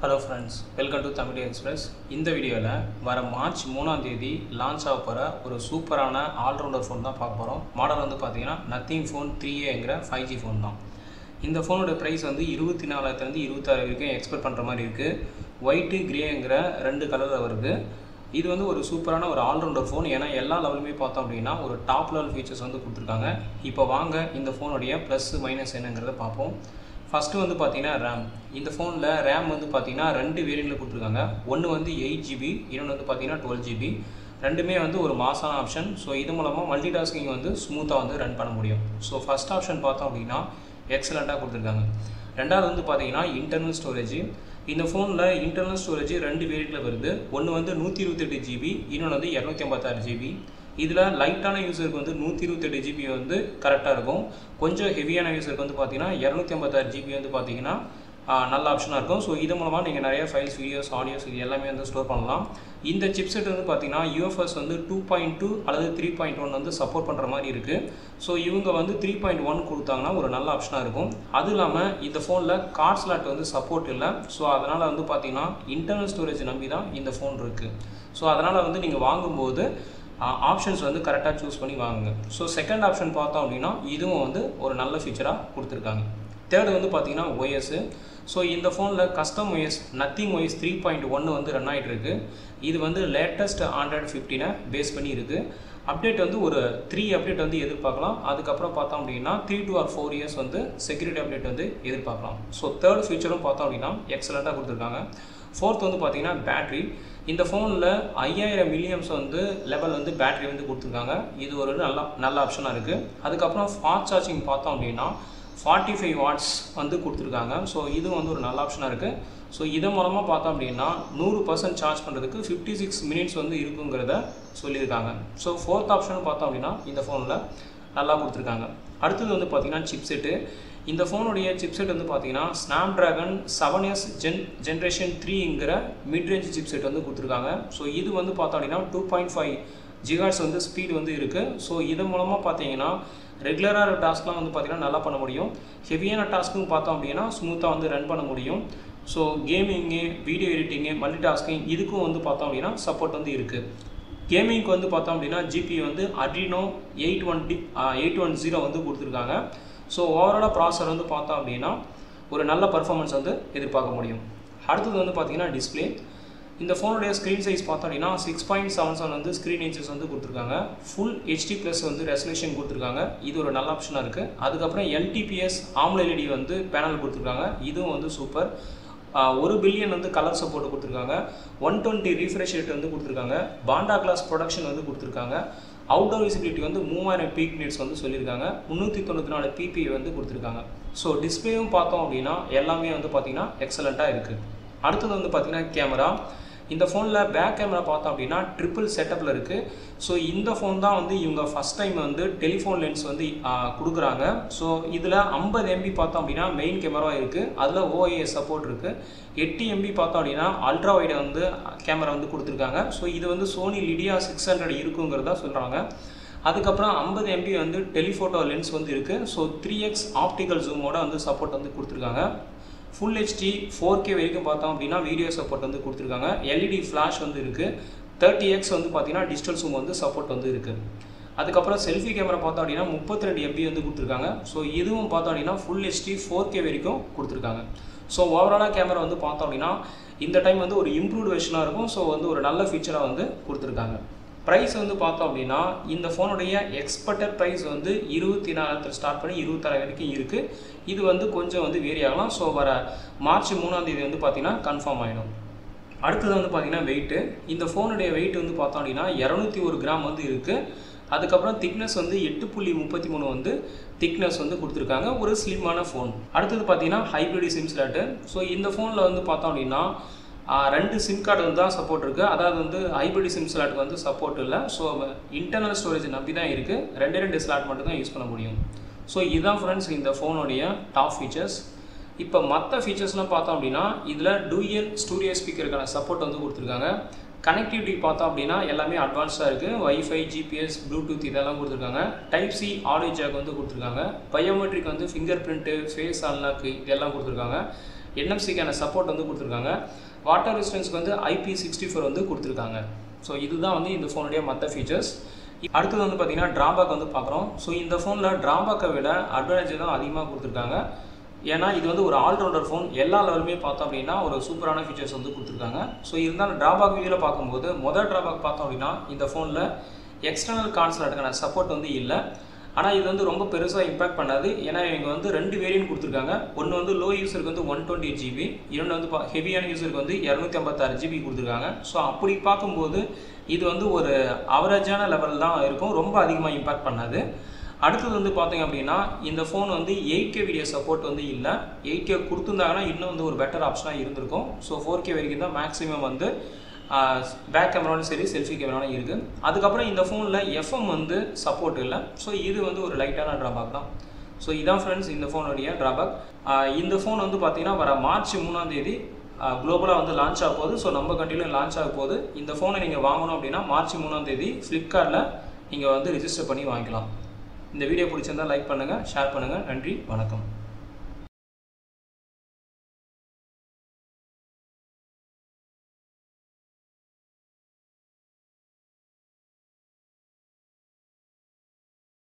Hello friends, welcome to Tamil Express. இந்த வீடியோவில் வர மார்ச் 3ஆம் தேதி லான்ச் ஆக போகிற ஒரு சூப்பரான ஆல்ரவுண்டர் ஃபோன் தான் பார்க்க போகிறோம். மாடல் வந்து பார்த்தீங்கன்னா நத்திங் ஃபோன் 3Aங்கிற 5G ஃபோன் தான். இந்த ஃபோனோட ப்ரைஸ் வந்து 24,000 26 வரைக்கும் எக்ஸ்பெக்ட் பண்ணுற மாதிரி இருக்குது. ஒயிட்டு கிரேங்கிற 2 கலரில் வருது. இது வந்து ஒரு சூப்பரான ஒரு ஆல்ரவுண்டர் ஃபோன். ஏன்னா எல்லா லெவலுமே பார்த்தோம் அப்படின்னா ஒரு டாப் லெவல் ஃபீச்சர்ஸ் வந்து கொடுத்துருக்காங்க. இப்போ வாங்க இந்த ஃபோனுடைய ப்ளஸ் மைனஸ் என்னங்கிறத பார்ப்போம். ஃபஸ்ட்டு வந்து பார்த்தீங்கன்னா ரேம். இந்த ஃபோனில் ரேம் வந்து பார்த்தீங்கன்னா 2 வேரியண்ட்டில் கொடுத்துருக்காங்க. ஒன்று வந்து 8GB, இன்னொன்று வந்து பார்த்தீங்கன்னா 12GB. ரெண்டுமே வந்து ஒரு மாசான ஆப்ஷன். ஸோ இது மூலமாக மல்டி டாஸ்கிங் வந்து ஸ்மூத்தாக வந்து ரன் பண்ண முடியும். ஸோ ஃபஸ்ட் ஆப்ஷன் பார்த்தோம் அப்படின்னா எக்ஸலண்ட்டாக கொடுத்துருக்காங்க. ரெண்டாவது வந்து பார்த்தீங்கன்னா இன்டர்னல் ஸ்டோரேஜ். இந்த ஃபோனில் இன்டர்னல் ஸ்டோரேஜ் 2 வேரியண்ட்டில் வருது. ஒன்று வந்து 128GB, இன்னொன்று வந்து 256GB. இதில் லைட்டான யூஸருக்கு வந்து 128GB வந்து கரெக்டாக இருக்கும். கொஞ்சம் ஹெவியான யூஸருக்கு வந்து பார்த்தீங்கன்னா 256GB வந்து பார்த்தீங்கன்னா நல்ல ஆப்ஷனாக இருக்கும். ஸோ இது மூலமாக நீங்கள் நிறைய ஃபைல்ஸ், வீடியோஸ், ஆடியோஸ் இது எல்லாமே வந்து ஸ்டோர் பண்ணலாம். இந்த சிப்செட் வந்து பார்த்தீங்கன்னா UFS வந்து 2.2 அல்லது 3.1 வந்து சப்போர்ட் பண்ணுற மாதிரி இருக்குது. ஸோ இவங்க வந்து 3.1 கொடுத்தாங்கன்னா ஒரு நல்ல ஆப்ஷனாக இருக்கும். அதுவும் இல்லாமல் இந்த ஃபோனில் கார்ட் ஸ்லாட் வந்து சப்போர்ட் இல்லை. ஸோ அதனால் வந்து பார்த்தீங்கன்னா இன்டர்னல் ஸ்டோரேஜ் நம்பி தான் இந்த ஃபோன் இருக்குது. ஸோ அதனால் வந்து நீங்கள் வாங்கும்போது ஆப்ஷன்ஸ் வந்து கரெக்டாக சூஸ் பண்ணி வாங்குங்க. ஸோ செகண்ட் ஆப்ஷன் பார்த்தோம் அப்படின்னா இதுவும் வந்து ஒரு நல்ல ஃபீச்சராக கொடுத்துருக்காங்க. தேர்டு வந்து பார்த்தீங்கன்னா OS. ஸோ இந்த ஃபோனில் கஸ்டம் OS நத்திங் OS 3.1 வந்து ரன் ஆகிட்டு இருக்குது. இது வந்து லேட்டஸ்ட் Android 15 பேஸ் பண்ணி இருக்குது. அப்டேட் வந்து ஒரு 3 அப்டேட் வந்து எதிர்பார்க்கலாம். அதுக்கப்புறம் பார்த்தோம் அப்படின்னா 3 to 4 இயர்ஸ் வந்து செக்யூரிட்டி அப்டேட் வந்து எதிர்பார்க்கலாம். ஸோ தேர்ட் ஃபீச்சரும் பார்த்தோம் அப்படின்னா எக்ஸலண்ட்டாக கொடுத்துருக்காங்க. ஃபோர்த் வந்து பார்த்தீங்கன்னா பேட்ரி. இந்த ஃபோனில் 5000 mAh வந்து லெவல் வந்து பேட்ரி வந்து கொடுத்துருக்காங்க. இது ஒரு நல்ல ஆப்ஷனாக இருக்குது. அதுக்கப்புறம் ஃபாஸ்ட் சார்ஜிங் பார்த்தோம் அப்படின்னா 45 வாட்ஸ் வந்து கொடுத்துருக்காங்க. ஸோ இதுவும் வந்து ஒரு நல்ல ஆப்ஷனாக இருக்குது. ஸோ இதன் மூலமாக பார்த்தோம் அப்படின்னா 100% சார்ஜ் பண்ணுறதுக்கு 56 மினிட்ஸ் வந்து இருக்குங்கிறத சொல்லியிருக்காங்க. ஸோ ஃபோர்த் ஆப்ஷன் பார்த்தோம் அப்படின்னா இந்த ஃபோனில் நல்லா கொடுத்துருக்காங்க. அடுத்தது வந்து பார்த்திங்கன்னா சிப்செட்டு. இந்த ஃபோனுடைய சிப்செட் வந்து பார்த்தீங்கன்னா ஸ்னாப்ட்ராகன் 7S ஜென்ரேஷன் 3ங்கிற மிட்ரேஞ்ச் சிப்செட் வந்து கொடுத்துருக்காங்க. ஸோ இது வந்து பார்த்தோம் அப்படின்னா 2.5 GHz வந்து ஸ்பீடு வந்து இருக்குது. ஸோ இதன் மூலமாக பார்த்தீங்கன்னா ரெகுலராக டாஸ்க்லாம் வந்து பார்த்திங்கன்னா நல்லா பண்ண முடியும். ஹெவியான டாஸ்க்கும் பார்த்தோம் அப்படின்னா ஸ்மூத்தாக வந்து ரன் பண்ண முடியும். So கேமிங்கு, video editing, multi tasking இதுக்கும் வந்து பார்த்தோம் அப்படின்னா சப்போர்ட் வந்து இருக்குது. கேமிங்க்கு வந்து பார்த்தோம் அப்படின்னா GPU வந்து Adreno 810 வந்து கொடுத்துருக்காங்க. ஸோ ஓவராலாக ப்ராசஸர் வந்து பார்த்தோம் அப்படின்னா ஒரு நல்ல பர்ஃபார்மன்ஸ் வந்து எதிர்பார்க்க முடியும். அடுத்தது வந்து பார்த்திங்கன்னா டிஸ்பிளே. இந்த ஃபோனுடைய ஸ்க்ரீன் சைஸ் பார்த்தோம் அப்படின்னா 6.77 வந்து ஸ்க்ரீன் இன்ச்சஸ் வந்து கொடுத்துருக்காங்க. ஃபுல் HD+ வந்து ரெசல்யூஷன் கொடுத்துருக்காங்க. இது ஒரு நல்ல ஆப்ஷனாக இருக்குது. அதுக்கப்புறம் LTPS AMOLED வந்து பேனல் கொடுத்துருக்காங்க. இதுவும் வந்து சூப்பர். 1 பில்லியன் வந்து கலர் சப்போர்ட் கொடுத்துருக்காங்க. 120 ரீஃப்ரெஷ் ரேட் வந்து கொடுத்துருக்காங்க. பாண்டா கிளாஸ் ப்ரொடக்ஷன் வந்து கொடுத்துருக்காங்க. அவுட்டோர் விசிபிலிட்டி வந்து 3000 பீக் நிட்ஸ் வந்து சொல்லியிருக்காங்க. 394 PPI வந்து கொடுத்துருக்காங்க. ஸோ டிஸ்பிளேயும் பார்த்தோம் அப்படின்னா எல்லாமே வந்து பார்த்திங்கன்னா எக்ஸலண்ட்டாக இருக்குது. அடுத்தது வந்து பார்த்திங்கன்னா கேமரா. இந்த ஃபோனில் பேக் கேமரா பார்த்தோம் அப்படின்னா ட்ரிபிள் செட்டப்பில் இருக்குது. ஸோ இந்த ஃபோன் தான் வந்து இவங்க ஃபஸ்ட் டைம் வந்து டெலிஃபோன் லென்ஸ் வந்து கொடுக்குறாங்க. ஸோ இதில் 50 MB பார்த்தோம் அப்படின்னா மெயின் கேமரா இருக்குது. அதில் OIS சப்போர்ட் இருக்குது. 8 MB பார்த்தோம் அப்படின்னா அல்ட்ரா வைடு வந்து கேமரா வந்து கொடுத்துருக்காங்க. ஸோ இது வந்து சோனி லிடியா 600 இருக்குங்கிறதா சொல்கிறாங்க. அதுக்கப்புறம் 50 MB வந்து டெலிஃபோட்டோ லென்ஸ் வந்து இருக்குது. ஸோ 3x ஆப்டிக்கல் ஜூமோட வந்து சப்போர்ட் வந்து கொடுத்துருக்காங்க. ஃபுல் HD 4K வரைக்கும் பார்த்தோம் அப்படின்னா வீடியோ சப்போர்ட் வந்து கொடுத்துருக்காங்க. LED ஃப்ளாஷ் வந்து இருக்குது. 30x வந்து பார்த்தீங்கன்னா டிஜிட்டல் ஜூம் வந்து சப்போர்ட் வந்து இருக்குது. அதுக்கப்புறம் செல்ஃபி கேமரா பார்த்தோம் அப்படின்னா 32 MB வந்து கொடுத்துருக்காங்க. ஸோ இதுவும் பார்த்தோம் அப்படின்னா ஃபுல் HD 4K வரைக்கும் கொடுத்துருக்காங்க. ஸோ ஓவராலாக கேமரா வந்து பார்த்தோம் அப்படின்னா இந்த டைம் வந்து ஒரு இம்ப்ரூவ்டு வெர்ஷனாக இருக்கும். ஸோ வந்து ஒரு நல்ல ஃபீச்சராக வந்து கொடுத்துருக்காங்க. ப்ரைஸ் வந்து பார்த்தோம் அப்படின்னா இந்த ஃபோனுடைய எக்ஸ்பெக்டட் ப்ரைஸ் வந்து 24,000 ஸ்டார்ட் பண்ணி 26,000 வரைக்கும் இருக்குது. இது வந்து கொஞ்சம் வந்து வேரி ஆகலாம். ஸோ வர மார்ச் 3ஆம் தேதி வந்து பார்த்திங்கன்னா கன்ஃபார்ம் ஆகிடும். அடுத்தது வந்து பார்த்திங்கன்னா வெயிட்டு. இந்த ஃபோனுடைய வெயிட் வந்து பார்த்தோம் அப்படின்னா 201 கிராம் வந்து இருக்குது. அதுக்கப்புறம் திக்னஸ் வந்து 8.33 வந்து திக்னஸ் வந்து கொடுத்துருக்காங்க. ஒரு ஸ்லிம்மான ஃபோன். அடுத்தது பார்த்திங்கன்னா ஹைப்ரிட் சிம் ஸ்லாட்டு. ஸோ இந்த ஃபோனில் வந்து பார்த்தோம் அப்படின்னா 2 சிம் கார்டு வந்து தான் சப்போர்ட் இருக்குது. அதாவது வந்து ஹைப்ரிட் சிம் ஸ்லாட்டுக்கு வந்து சப்போர்ட் இல்லை. ஸோ இன்டர்னல் ஸ்டோரேஜ் நம்பி தான் இருக்குது. 2 ஸ்லாட் மட்டும் தான் யூஸ் பண்ண முடியும். ஸோ இதுதான் ஃப்ரெண்ட்ஸ் இந்த ஃபோனுடைய டாப் ஃபீச்சர்ஸ். இப்போ மற்ற ஃபீச்சர்ஸ்லாம் பார்த்தோம் அப்படின்னா இதில் டூயல் ஸ்டூடியோ ஸ்பீக்கருக்கான சப்போர்ட் வந்து கொடுத்துருக்காங்க. கனெக்டிவிட்டி பார்த்தோம் அப்படின்னா எல்லாமே அட்வான்ஸ்டாக இருக்குது. வைஃபை, GPS, ப்ளூடூத் இதெல்லாம் கொடுத்துருக்காங்க. Type-C ஆடியோ ஜாக் வந்து கொடுத்துருக்காங்க. பயோமெட்ரிக் வந்து ஃபிங்கர் பிரிண்ட்டு, ஃபேஸ் அன்லாக்கு இதெல்லாம் கொடுத்துருக்காங்க. NFC-க்கான சப்போர்ட் வந்து கொடுத்துருக்காங்க. வாட்டர் ரெசிஸ்டன்ஸ்க்கு வந்து IP64 வந்து கொடுத்துருக்காங்க. ஸோ இதுதான் வந்து இந்த ஃபோனுடைய மற்ற ஃபீச்சர்ஸ். அடுத்தது வந்து பார்த்தீங்கன்னா ட்ராபேக் வந்து பார்க்குறோம். ஸோ இந்த ஃபோனில் ட்ராபேக்கை விட அட்வான்டேஜ் தான் அதிகமாக கொடுத்துருக்காங்க. ஏன்னா இது வந்து ஒரு ஆல்ரவுண்டர் ஃபோன். எல்லா லெவலுமே பார்த்தோம் அப்படின்னா ஒரு சூப்பரான ஃபீச்சர்ஸ் வந்து கொடுத்துருக்காங்க. ஸோ இருந்தாலும் ட்ராபேக் வியூவில் பார்க்கும்போது முதல் ட்ராபேக் பார்த்தோம் அப்படின்னா இந்த ஃபோனில் எக்ஸ்டர்னல் கான்சோலுக்கான சப்போர்ட் வந்து இல்லை. ஆனால் இது வந்து ரொம்ப பெருசாக இம்பாக்ட் பண்ணாது. ஏன்னா இவங்க வந்து 2 வேரியன்ட் கொடுத்துருக்காங்க. ஒன்று வந்து லோ யூஸருக்கு வந்து 128 GB, இன்னொன்று வந்து ஹெவியான யூஸருக்கு வந்து 256 GB கொடுத்துருக்காங்க. ஸோ அப்படி பார்க்கும்போது இது வந்து ஒரு அவரேஜான லெவல் தான் இருக்கும், ரொம்ப அதிகமாக இம்பாக்ட் பண்ணாது. அடுத்தது வந்து பார்த்தீங்க அப்படின்னா இந்த ஃபோன் வந்து 8K வீடியோ சப்போர்ட் வந்து இல்லை. 8K கொடுத்துருந்தாங்கன்னா இன்னும் வந்து ஒரு பெட்டர் ஆப்ஷனாக இருந்திருக்கும். ஸோ 4K வரைக்கும் தான் மேக்ஸிமம் வந்து பேக் கேமராவும் சரி செல்ஃபி கேமராவும் இருக்குது. அதுக்கப்புறம் இந்த ஃபோனில் FM வந்து சப்போர்ட் இல்லை. ஸோ இது வந்து ஒரு லைட்டான ட்ராபேக் தான். ஸோ இதான் ஃப்ரெண்ட்ஸ் இந்த ஃபோனுடைய ட்ராபேக். இந்த ஃபோன் வந்து பார்த்தீங்கன்னா வர மார்ச் 3ஆம் தேதி குளோபலாக வந்து லான்ச் ஆக போகுது. ஸோ நம்ம கண்ட்ரியிலும் லான்ச் ஆக போகுது. இந்த ஃபோனை நீங்கள் வாங்கணும் அப்படின்னா மார்ச் 3ஆம் தேதி ஃப்ளிப்கார்ட்டில் நீங்கள் வந்து ரிஜிஸ்டர் பண்ணி வாங்கிக்கலாம். இந்த வீடியோ பிடிச்சிருந்தால் லைக் பண்ணுங்கள், ஷேர் பண்ணுங்கள். நன்றி, வணக்கம்.